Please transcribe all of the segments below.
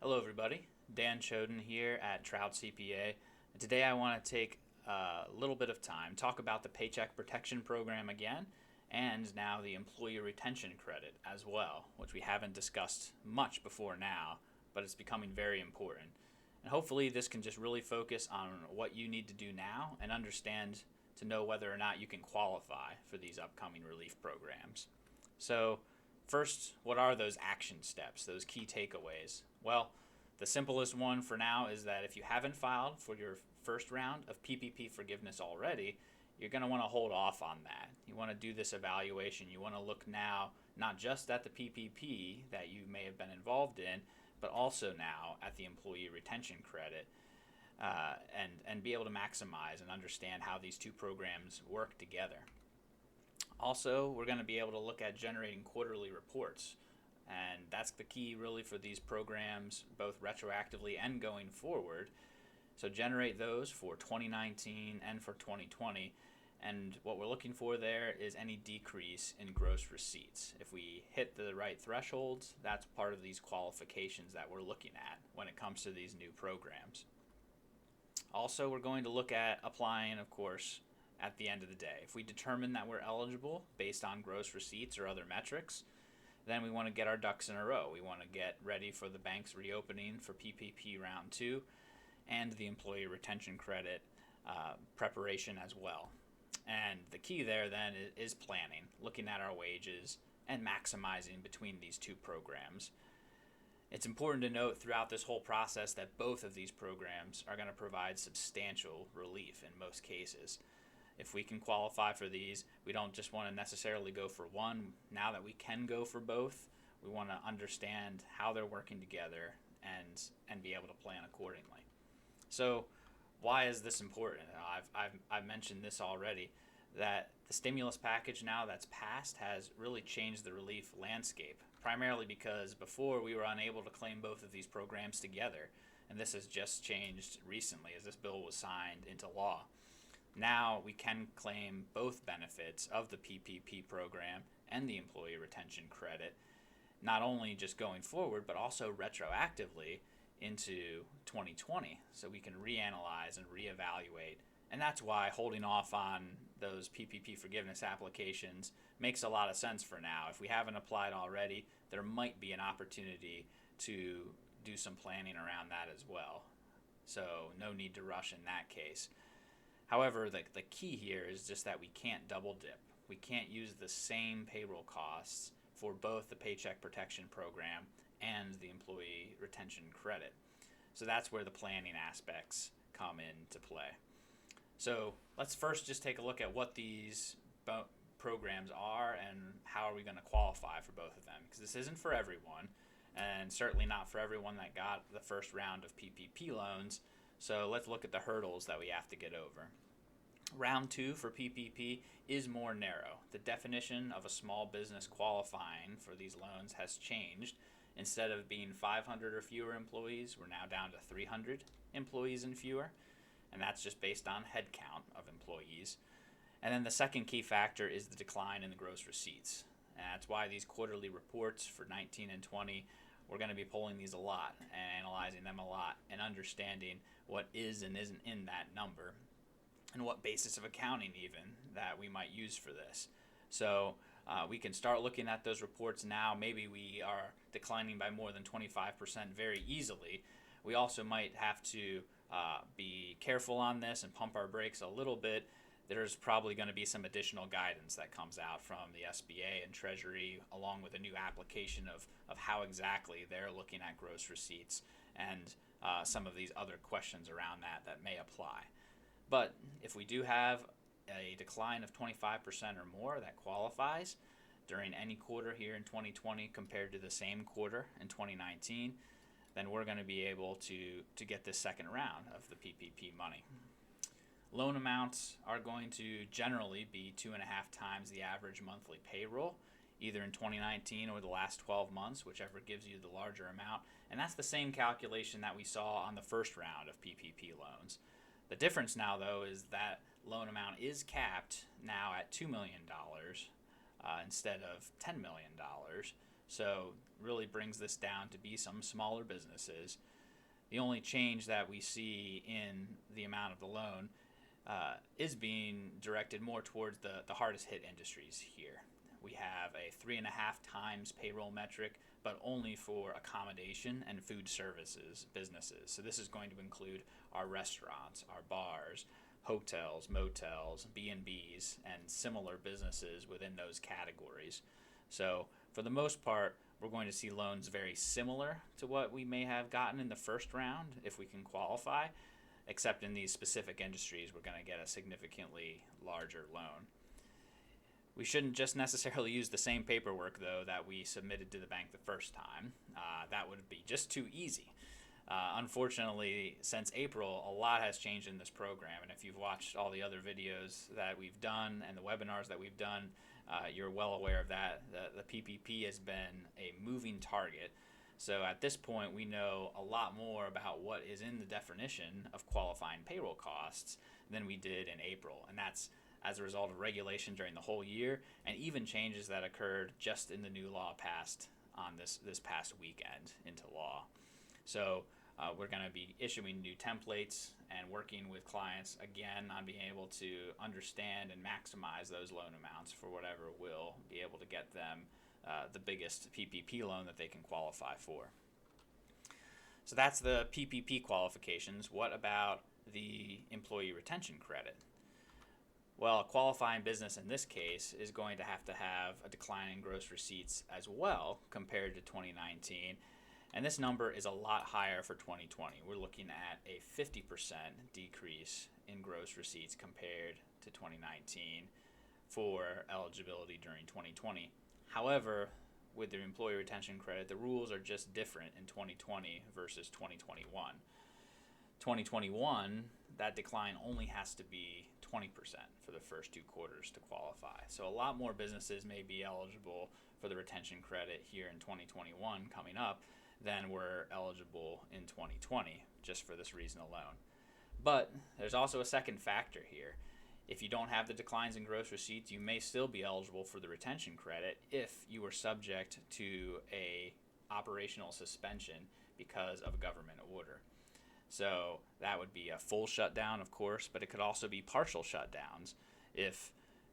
Hello, everybody. Dan Chodan here at Trout CPA. And today I want to take a little bit of time, talk about the Paycheck Protection Program again, and now the Employee Retention Credit as well, which we haven't discussed much before now, but it's becoming very important. And hopefully, this can just really focus on what you need to do now and understand to know whether or not you can qualify for these upcoming relief programs. So, first, what are those action steps, those key takeaways? Well, the simplest one for now is that if you haven't filed for your first round of PPP forgiveness already, you're going to want to hold off on that. You want to do this evaluation. You want to look now not just at the PPP that you may have been involved in, but also now at the employee retention credit, and be able to maximize and understand how these two programs work together. Also, we're going to be able to look at generating quarterly reports. And that's the key really for these programs, both retroactively and going forward. So generate those for 2019 and for 2020. And what we're looking for there is any decrease in gross receipts. If we hit the right thresholds, that's part of these qualifications that we're looking at when it comes to these new programs. Also, we're going to look at applying, of course, at the end of the day. If we determine that we're eligible based on gross receipts or other metrics, then we want to get our ducks in a row. We want to get ready for the banks reopening for PPP round 2 and the employee retention credit preparation as well. And the key there then is planning, looking at our wages and maximizing between these two programs. It's important to note throughout this whole process that both of these programs are going to provide substantial relief in most cases. If we can qualify for these, we don't just want to necessarily go for one. Now that we can go for both, we want to understand how they're working together and be able to plan accordingly. So, why is this important? I've mentioned this already, that the stimulus package now that's passed has really changed the relief landscape, primarily because before we were unable to claim both of these programs together, and this has just changed recently as this bill was signed into law. Now we can claim both benefits of the PPP program and the employee retention credit, not only just going forward, but also retroactively into 2020. So we can reanalyze and reevaluate. And that's why holding off on those PPP forgiveness applications makes a lot of sense for now. If we haven't applied already, there might be an opportunity to do some planning around that as well. So no need to rush in that case. However, the key here is just that we can't double dip. We can't use the same payroll costs for both the Paycheck Protection Program and the Employee Retention Credit. So that's where the planning aspects come into play. So let's first just take a look at what these programs are and how are we going to qualify for both of them. Because this isn't for everyone, and certainly not for everyone that got the first round of PPP loans. So let's look at the hurdles that we have to get over. Round 2 for PPP is more narrow. The definition of a small business qualifying for these loans has changed. Instead of being 500 or fewer employees, we're now down to 300 employees and fewer, and that's just based on head count of employees. And then the second key factor is the decline in the gross receipts. And that's why these quarterly reports for 19 and 20, we're going to be pulling these a lot and analyzing them a lot and understanding what is and isn't in that number and what basis of accounting even that we might use for this. So we can start looking at those reports now. Maybe we are declining by more than 25% very easily. We also might have to be careful on this and pump our brakes a little bit. There's probably going to be some additional guidance that comes out from the SBA and Treasury, along with a new application of how exactly they're looking at gross receipts and some of these other questions around that may apply. But if we do have a decline of 25% or more that qualifies during any quarter here in 2020 compared to the same quarter in 2019, then we're going to be able to get this second round of the PPP money. Loan amounts are going to generally be 2.5 times the average monthly payroll, either in 2019 or the last 12 months, whichever gives you the larger amount. And that's the same calculation that we saw on the first round of PPP loans. The difference now, though, is that loan amount is capped now at $2 million instead of $10 million. So really brings this down to be some smaller businesses. The only change that we see in the amount of the loan is being directed more towards the hardest hit industries here. We have a 3.5 times payroll metric, but only for accommodation and food services businesses. So this is going to include our restaurants, our bars, hotels, motels, B&Bs, and similar businesses within those categories. So for the most part, we're going to see loans very similar to what we may have gotten in the first round if we can qualify, except in these specific industries, we're going to get a significantly larger loan. We shouldn't just necessarily use the same paperwork, though, that we submitted to the bank the first time. That would be just too easy. Unfortunately, since April, a lot has changed in this program, and if you've watched all the other videos that we've done and the webinars that we've done, you're well aware of that. The PPP has been a moving target. So at this point, we know a lot more about what is in the definition of qualifying payroll costs than we did in April, and that's as a result of regulation during the whole year and even changes that occurred just in the new law passed on this past weekend into law. So we're going to be issuing new templates and working with clients again on being able to understand and maximize those loan amounts for whatever will be able to get them the biggest PPP loan that they can qualify for. So that's the PPP qualifications. What about the employee retention credit? Well, a qualifying business in this case is going to have a decline in gross receipts as well compared to 2019. And this number is a lot higher for 2020. We're looking at a 50% decrease in gross receipts compared to 2019 for eligibility during 2020. However, with the employee retention credit, the rules are just different in 2020 versus 2021. 2021, that decline only has to be 20% for the first 2 quarters to qualify. So a lot more businesses may be eligible for the retention credit here in 2021 coming up than were eligible in 2020, just for this reason alone. But there's also a second factor here. If you don't have the declines in gross receipts, you may still be eligible for the retention credit if you were subject to a operational suspension because of a government order. So that would be a full shutdown, of course, but it could also be partial shutdowns if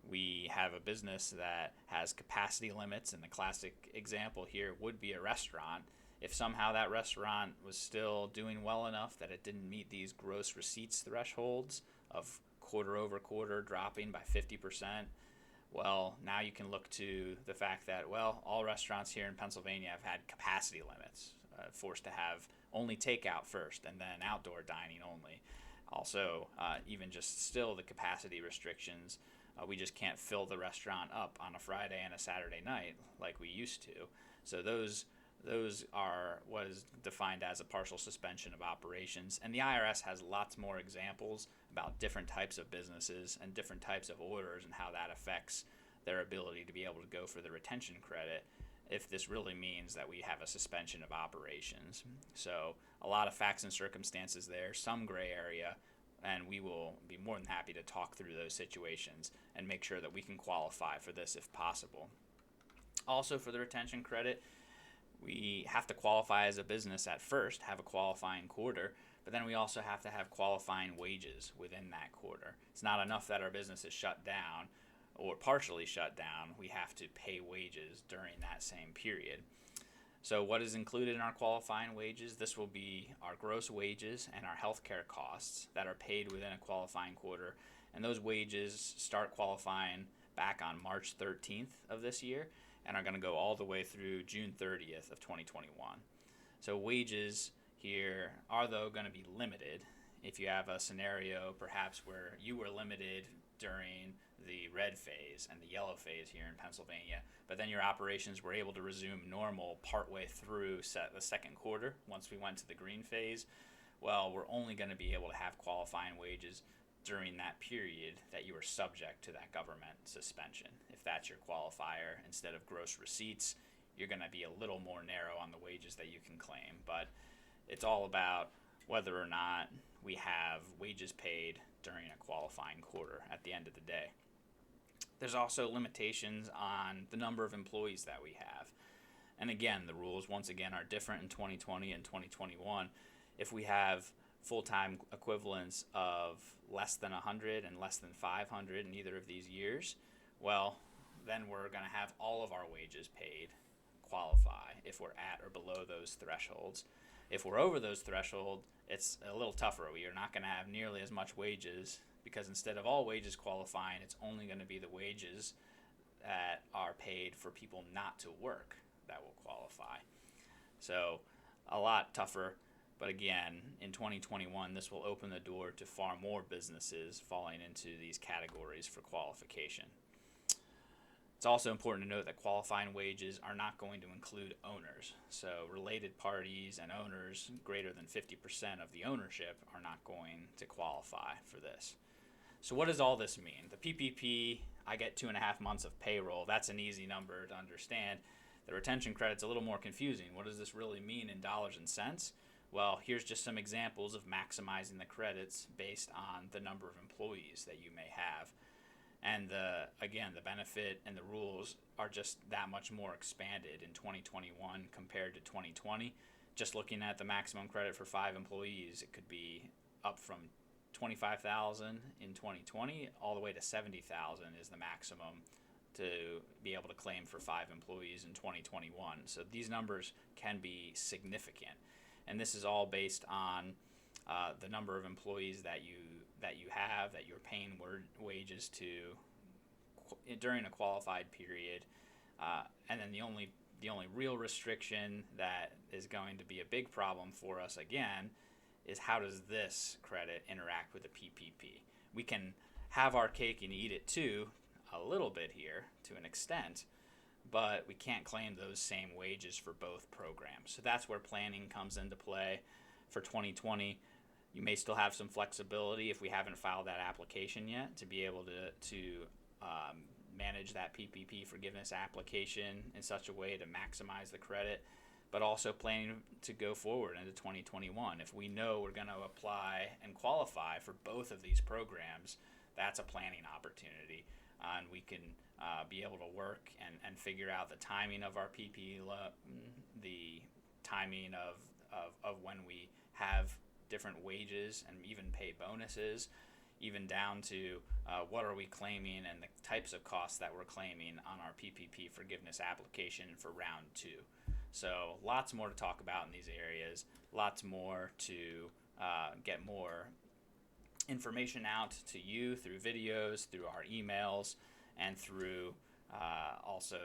we have a business that has capacity limits, and the classic example here would be a restaurant. If somehow that restaurant was still doing well enough that it didn't meet these gross receipts thresholds of quarter over quarter dropping by 50%, well, now you can look to the fact that, well, all restaurants here in Pennsylvania have had capacity limits, forced to have only takeout first and then outdoor dining only. Also, even just still the capacity restrictions, we just can't fill the restaurant up on a Friday and a Saturday night like we used to. So those are what is defined as a partial suspension of operations. And the IRS has lots more examples about different types of businesses and different types of orders and how that affects their ability to be able to go for the retention credit if this really means that we have a suspension of operations. So a lot of facts and circumstances there, some gray area, and we will be more than happy to talk through those situations and make sure that we can qualify for this if possible. Also, for the retention credit, we have to qualify as a business at first, have a qualifying quarter, but then we also have to have qualifying wages within that quarter. It's not enough that our business is shut down or partially shut down. We have to pay wages during that same period. So what is included in our qualifying wages? This will be our gross wages and our healthcare costs that are paid within a qualifying quarter, and those wages start qualifying back on March 13th of this year and are going to go all the way through June 30th of 2021. So wages here are, though, going to be limited. If you have a scenario perhaps where you were limited during the red phase and the yellow phase here in Pennsylvania, but then your operations were able to resume normal partway through the second quarter once we went to the green phase, well, we're only going to be able to have qualifying wages during that period that you were subject to that government suspension. If that's your qualifier, instead of gross receipts, you're going to be a little more narrow on the wages that you can claim. But it's all about whether or not we have wages paid during a qualifying quarter at the end of the day. There's also limitations on the number of employees that we have. And again, the rules once again are different in 2020 and 2021. If we have full-time equivalents of less than 100 and less than 500 in either of these years, well, then we're going to have all of our wages paid qualify if we're at or below those thresholds. If we're over those thresholds, it's a little tougher. We are not going to have nearly as much wages, because instead of all wages qualifying, it's only going to be the wages that are paid for people not to work that will qualify. So a lot tougher, but again, in 2021, this will open the door to far more businesses falling into these categories for qualification. It's also important to note that qualifying wages are not going to include owners. So related parties and owners greater than 50% of the ownership are not going to qualify for this. So what does all this mean? The PPP, I get 2.5 months of payroll. That's an easy number to understand. The retention credit's a little more confusing. What does this really mean in dollars and cents? Well, here's just some examples of maximizing the credits based on the number of employees that you may have. And again, the benefit and the rules are just that much more expanded in 2021 compared to 2020. Just looking at the maximum credit for 5 employees, it could be up from $25,000 in 2020 all the way to $70,000 is the maximum to be able to claim for 5 employees in 2021. So these numbers can be significant, and this is all based on the number of employees that you have, that you're paying wages to during a qualified period, and then the only real restriction that is going to be a big problem for us again is how does this credit interact with the PPP? We can have our cake and eat it too, a little bit here to an extent, but we can't claim those same wages for both programs. So that's where planning comes into play for 2020. You may still have some flexibility if we haven't filed that application yet to be able to manage that PPP forgiveness application in such a way to maximize the credit, but also planning to go forward into 2021. If we know we're going to apply and qualify for both of these programs, that's a planning opportunity. And we can be able to work and figure out the timing of our PPP, the timing of when we have different wages and even pay bonuses, even down to what are we claiming and the types of costs that we're claiming on our PPP forgiveness application for round 2. So lots more to talk about in these areas, lots more to get more information out to you through videos, through our emails, and through also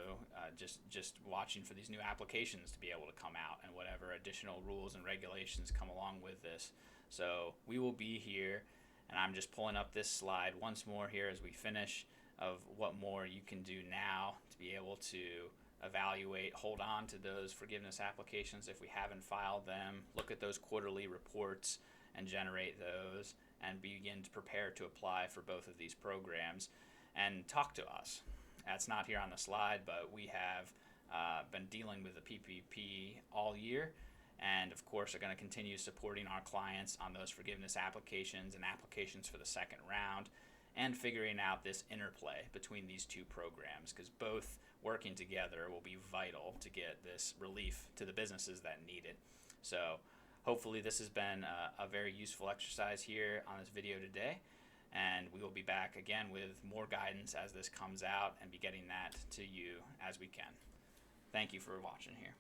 just watching for these new applications to be able to come out and whatever additional rules and regulations come along with this. So we will be here, and I'm just pulling up this slide once more here as we finish of what more you can do now to be able to evaluate, hold on to those forgiveness applications if we haven't filed them, look at those quarterly reports and generate those, and begin to prepare to apply for both of these programs, and talk to us. That's not here on the slide, but we have been dealing with the PPP all year, and of course are going to continue supporting our clients on those forgiveness applications and applications for the second round, and figuring out this interplay between these two programs, because both working together will be vital to get this relief to the businesses that need it. So hopefully this has been a very useful exercise here on this video today, and we will be back again with more guidance as this comes out and be getting that to you as we can. Thank you for watching here.